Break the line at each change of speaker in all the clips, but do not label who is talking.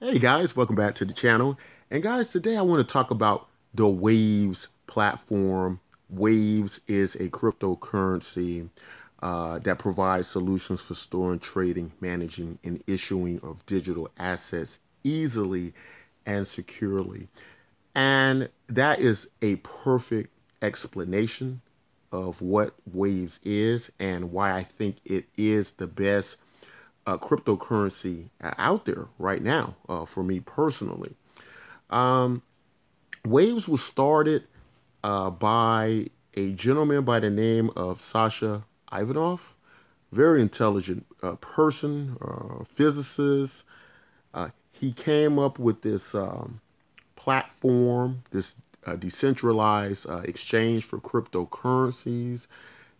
Hey guys, welcome back to the channel. And guys, today I want to talk about the Waves platform. Waves is a cryptocurrency that provides solutions for storing, trading, managing, and issuing of digital assets easily and securely. And that is a perfect explanation of what Waves is and why I think it is the best cryptocurrency out there right now for me personally. Um, Waves was started by a gentleman by the name of Sasha Ivanov, very intelligent person, physicist. He came up with this platform, this decentralized exchange for cryptocurrencies,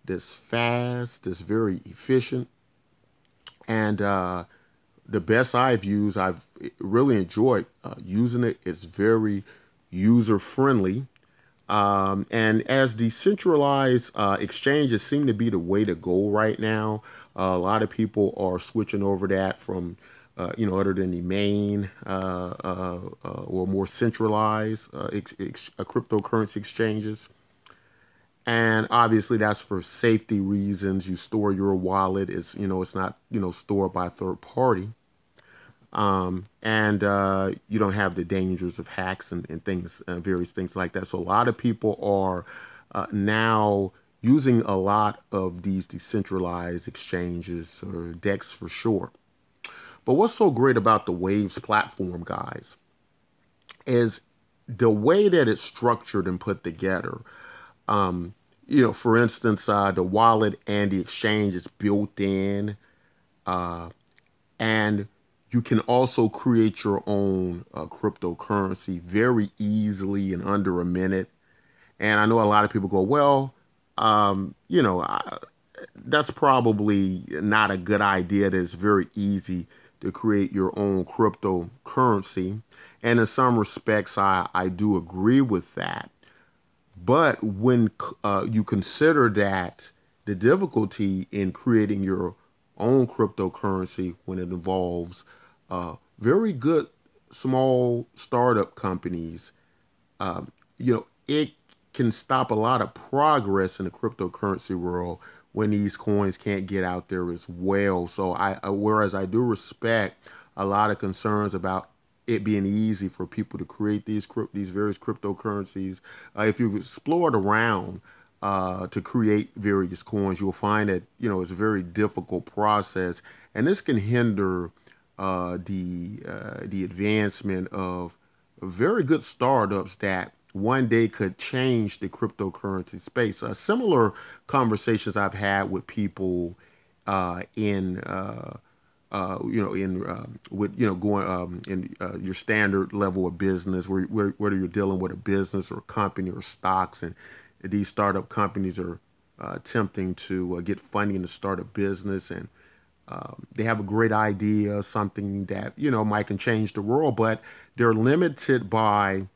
this fast, this very efficient, and the best I've used. I've really enjoyed using it. It's very user friendly. And as decentralized exchanges seem to be the way to go right now, a lot of people are switching over that from, other than the main or more centralized cryptocurrency exchanges. And obviously that's for safety reasons. You store your wallet. It's not, stored by a third party. And you don't have the dangers of hacks and things, various things like that. So a lot of people are now using a lot of these decentralized exchanges or DEX for short. But what's so great about the Waves platform, guys, is the way that it's structured and put together. Um, for instance, the wallet and the exchange is built in. Uh, and you can also create your own cryptocurrency very easily in under a minute. And I know a lot of people go, well, um, you know, I, that's probably not a good idea. That it's very easy to create your own cryptocurrency. And in some respects, I do agree with that. But when you consider that the difficulty in creating your own cryptocurrency when it involves very good small startup companies, it can stop a lot of progress in the cryptocurrency world when these coins can't get out there as well. So whereas I do respect a lot of concerns about it being easy for people to create these various cryptocurrencies, if you've explored around to create various coins, you'll find that it's a very difficult process, and this can hinder the advancement of very good startups that one day could change the cryptocurrency space. Similar conversations I've had with people in with going in your standard level of business, whether you're dealing with a business or a company or stocks, and these startup companies are attempting to get funding to start a business, and they have a great idea, something that might can change the world, but they're limited by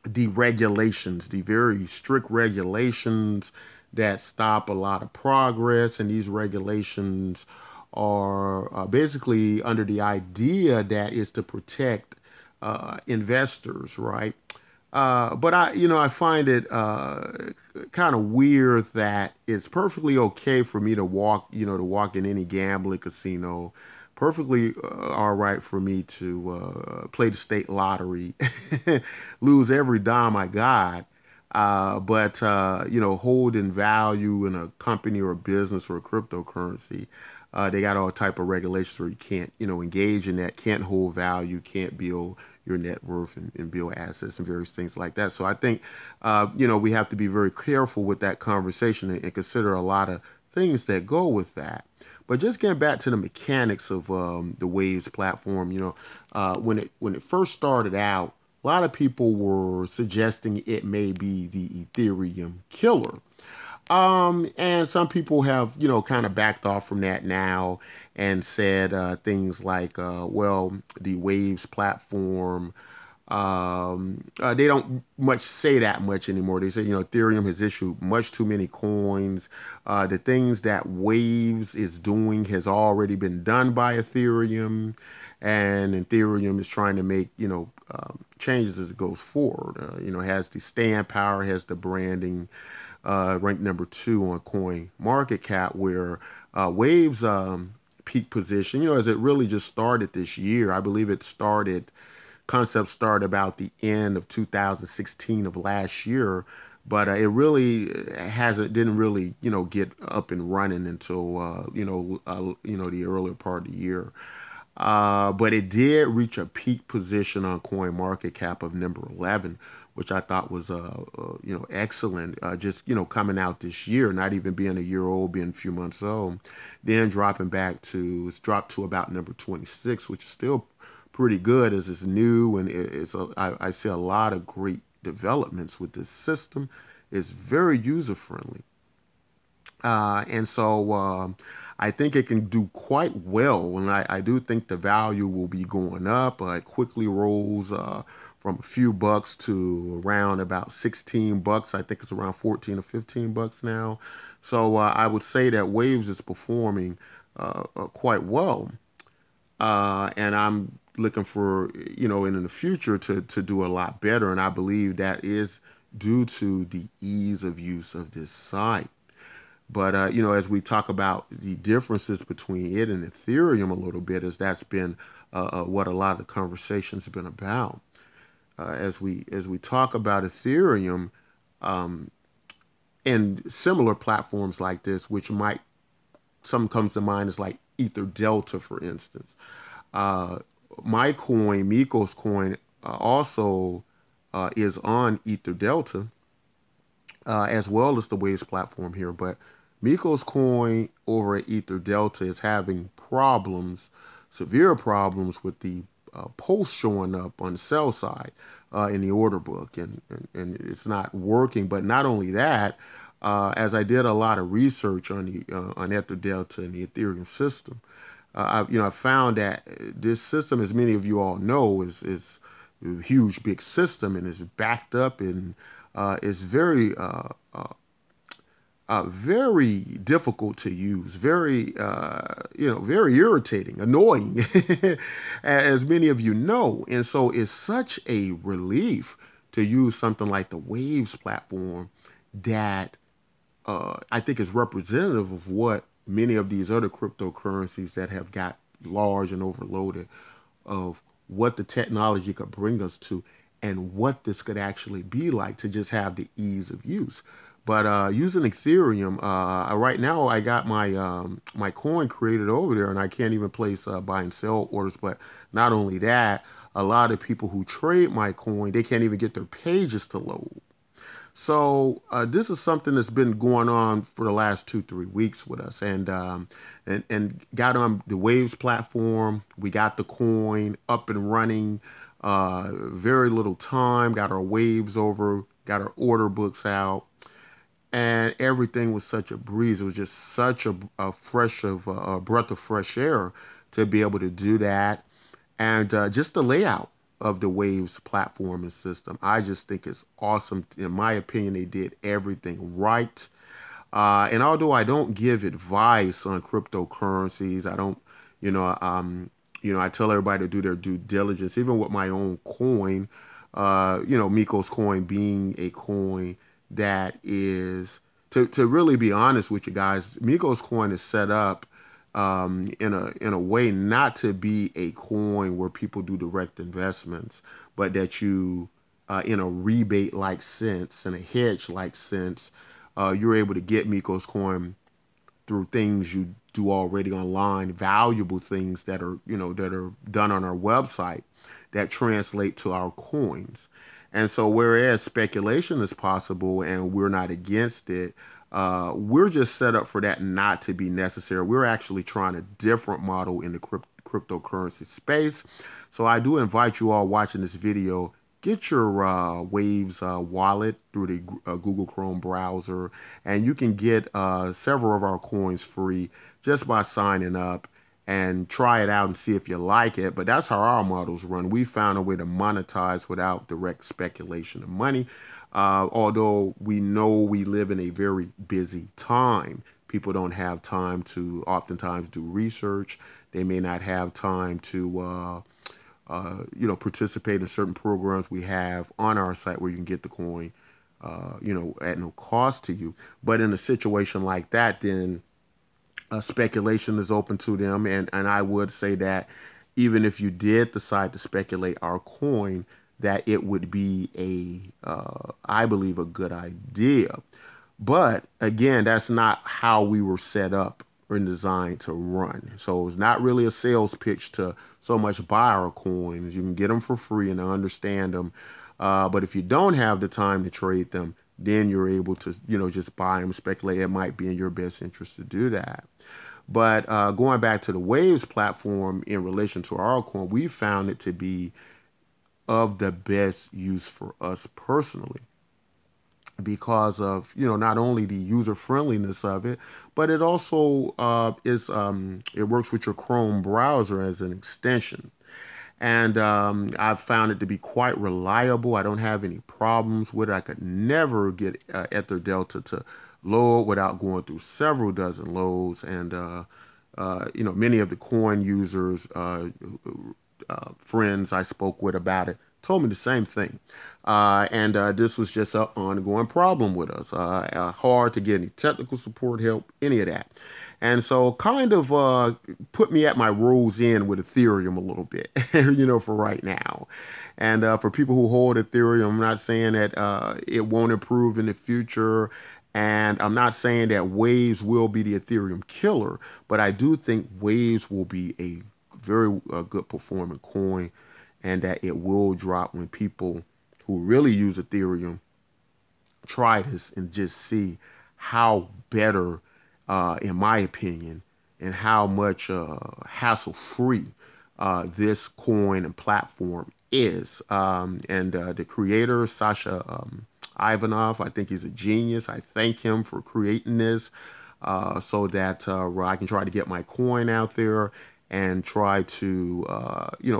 the regulations, the very strict regulations that stop a lot of progress. And these regulations are basically under the idea that is to protect investors, right? But I find it kind of weird that it's perfectly okay for me to walk in any gambling casino. Perfectly all right for me to play the state lottery, lose every dime I got. But hold in value in a company or a business or a cryptocurrency, they got all type of regulations where you can't, engage in that, can't hold value, can't build your net worth and build assets and various things like that. So I think, we have to be very careful with that conversation and consider a lot of things that go with that. But just getting back to the mechanics of the Waves platform, when it first started out, a lot of people were suggesting it may be the Ethereum killer. And some people have, kind of backed off from that now and said things like, well, the Waves platform They don't much say that much anymore. They say, Ethereum has issued much too many coins. The things that Waves is doing has already been done by Ethereum, and Ethereum is trying to make, changes as it goes forward. Has the stand power, has the branding, ranked number 2 on Coin Market Cap, where Waves peak position, as it really just started this year. I believe concept started about the end of 2016 of last year, but it really didn't really, get up and running until, the earlier part of the year. But it did reach a peak position on Coin Market Cap of number 11, which I thought was, excellent. Just, coming out this year, not even being a year old, being a few months old, then it's dropped to about number 26, which is still pretty good as it's new, and I see a lot of great developments with this system. It's very user friendly. And so I think it can do quite well, and I do think the value will be going up. It quickly rolls from a few bucks to around about 16 bucks. I think it's around 14 or 15 bucks now. So I would say that Waves is performing quite well. And I'm looking for, in the future to do a lot better. And I believe that is due to the ease of use of this site. But as we talk about the differences between it and Ethereum a little bit, as that's been what a lot of the conversations have been about. As we talk about Ethereum and similar platforms like this, which some comes to mind is like Ether Delta, for instance. Uh, my coin, Mykos coin, also is on Ether Delta, as well as the Waves platform here. But Mykos coin over at Ether Delta is having severe problems with the post showing up on the sell side in the order book, and it's not working. But not only that, as I did a lot of research on on Ether Delta and the Ethereum system, I found that this system, as many of you all know, is a huge, big system, and is backed up and is very difficult to use, very irritating, annoying, as many of you know. And so it's such a relief to use something like the Waves platform that I think is representative of what many of these other cryptocurrencies that have got large and overloaded, of what the technology could bring us to, and what this could actually be like to just have the ease of use. But using Ethereum, right now I got my coin created over there, and I can't even place buy and sell orders. But not only that, a lot of people who trade my coin, they can't even get their pages to load. So this is something that's been going on for the last 2, 3 weeks with us, and got on the Waves platform. We got the coin up and running. Very little time. Got our Waves over. Got our order books out, and everything was such a breeze. It was just such a breath of fresh air to be able to do that, and just the layout of the Waves platform and system, I just think it's awesome. In my opinion, they did everything right. And although I don't give advice on cryptocurrencies, I don't, I tell everybody to do their due diligence, even with my own coin, Mykos coin being a coin that is, to really be honest with you guys, Mykos coin is set up in a way not to be a coin where people do direct investments, but that you, in a rebate like sense, in a hedge like sense, you're able to get Mykos coin through things you do already online, valuable things that are done on our website that translate to our coins. And so, whereas speculation is possible and we're not against it, we're just set up for that not to be necessary. We're actually trying a different model in the cryptocurrency space. So I do invite you all watching this video, get your Waves wallet through the Google Chrome browser, and you can get several of our coins free just by signing up. and try it out and see if you like it. But that's how our models run. We found a way to monetize without direct speculation of money. Although we know we live in a very busy time, people don't have time to oftentimes do research. They may not have time to participate in certain programs we have on our site where you can get the coin, at no cost to you. But in a situation like that, then speculation is open to them. And I would say that even if you did decide to speculate our coin, that it would be I believe, a good idea. But again, that's not how we were set up and designed to run. So it's not really a sales pitch to so much buy our coins. You can get them for free and understand them. But if you don't have the time to trade them, then you're able to, just buy them, speculate. It might be in your best interest to do that. But going back to the Waves platform in relation to our coin, we found it to be of the best use for us personally because of not only the user friendliness of it, but it also it works with your Chrome browser as an extension. And I've found it to be quite reliable. I don't have any problems with it. I could never get Ether Delta to load without going through several dozen loads. And many of the coin users, friends I spoke with about it, told me the same thing. And this was just an ongoing problem with us. Hard to get any technical support, help, any of that. And so kind of put me at my rose end with Ethereum a little bit, for right now. And for people who hold Ethereum, I'm not saying that it won't improve in the future. And I'm not saying that Waves will be the Ethereum killer, but I do think Waves will be a very good performing coin, and that it will drop when people who really use Ethereum try this and just see how better, in my opinion, and how much hassle-free this coin and platform is. And the creator, Sasha Ivanov, I think he's a genius. I thank him for creating this so that I can try to get my coin out there and try to,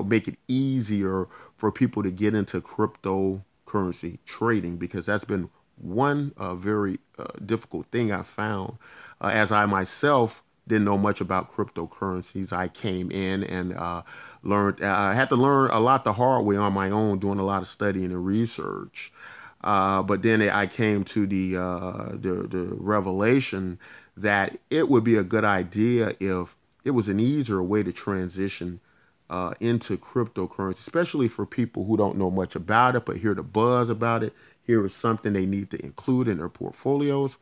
make it easier for people to get into cryptocurrency trading, because that's been one very difficult thing I found. As I myself didn't know much about cryptocurrencies, I came in and learned. I had to learn a lot the hard way on my own, doing a lot of studying and research. But then I came to the revelation that it would be a good idea if it was an easier way to transition into cryptocurrency, especially for people who don't know much about it, but hear the buzz about it. Here is something they need to include in their portfolios.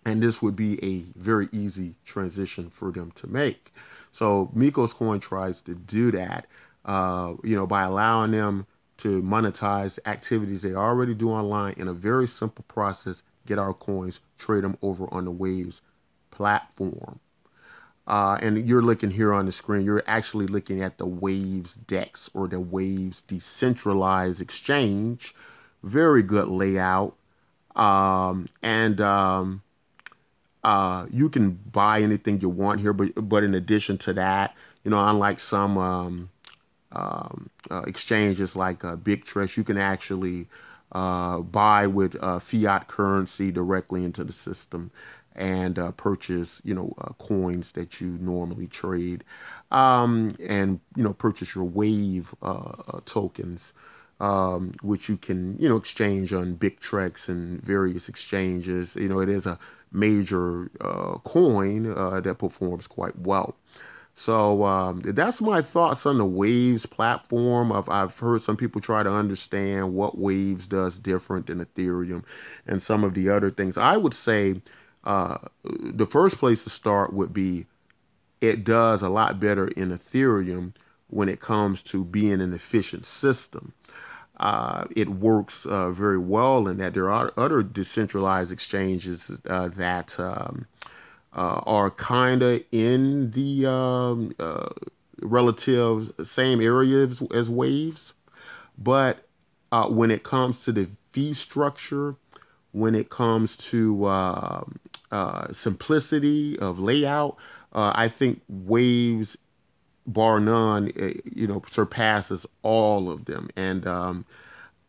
And this would be a very easy transition for them to make. So Mykos Coin tries to do that, by allowing them to monetize activities they already do online in a very simple process. Get our coins, trade them over on the Waves platform. And you're looking here on the screen, you're actually looking at the Waves DEX, or the Waves Decentralized Exchange. Very good layout. And you can buy anything you want here, but in addition to that, unlike some exchanges like Bittrex, you can actually buy with fiat currency directly into the system and purchase, coins that you normally trade, and purchase your Wave tokens, which you can, exchange on Bittrex and various exchanges. It is a major coin that performs quite well. So that's my thoughts on the Waves platform. I've heard some people try to understand what Waves does different than Ethereum and some of the other things. I would say the first place to start would be it does a lot better in Ethereum when it comes to being an efficient system. It works very well in that there are other decentralized exchanges that are kind of in the relative same areas as Waves. But when it comes to the fee structure, when it comes to simplicity of layout, I think Waves, bar none, surpasses all of them. And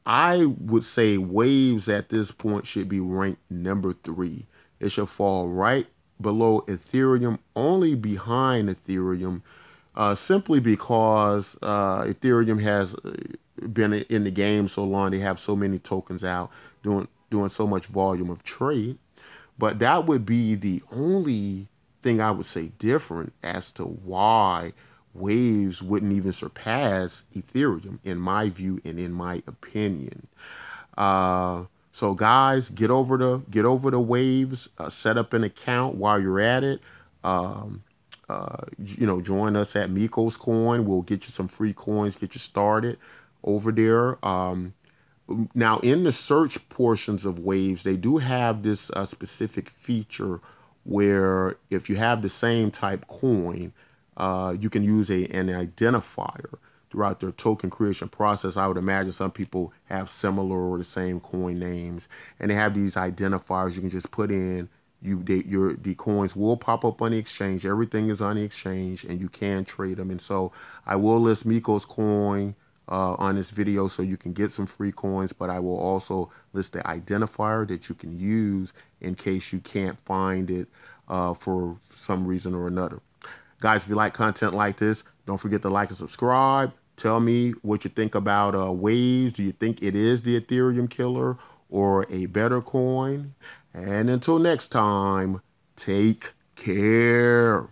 I would say Waves at this point should be ranked number three. It should fall right below Ethereum, only behind Ethereum, simply because Ethereum has been in the game so long. They have so many tokens out, doing so much volume of trade. But that would be the only thing I would say different as to why Waves wouldn't even surpass Ethereum, in my view and in my opinion. Uh, so guys, get over the Waves, set up an account while you're at it. Um, Join us at Mykos Coin. We'll get you some free coins, get you started over there. Now, in the search portions of Waves, they do have this specific feature where if you have the same type coin, you can use an identifier throughout their token creation process. I would imagine some people have similar or the same coin names, and they have these identifiers you can just put in. The coins will pop up on the exchange. Everything is on the exchange, and you can trade them. And so I will list Miko's coin on this video so you can get some free coins, but I will also list the identifier that you can use in case you can't find it for some reason or another. Guys, if you like content like this, don't forget to like and subscribe. Tell me what you think about Waves. Do you think it is the Ethereum killer or a better coin? And until next time, take care.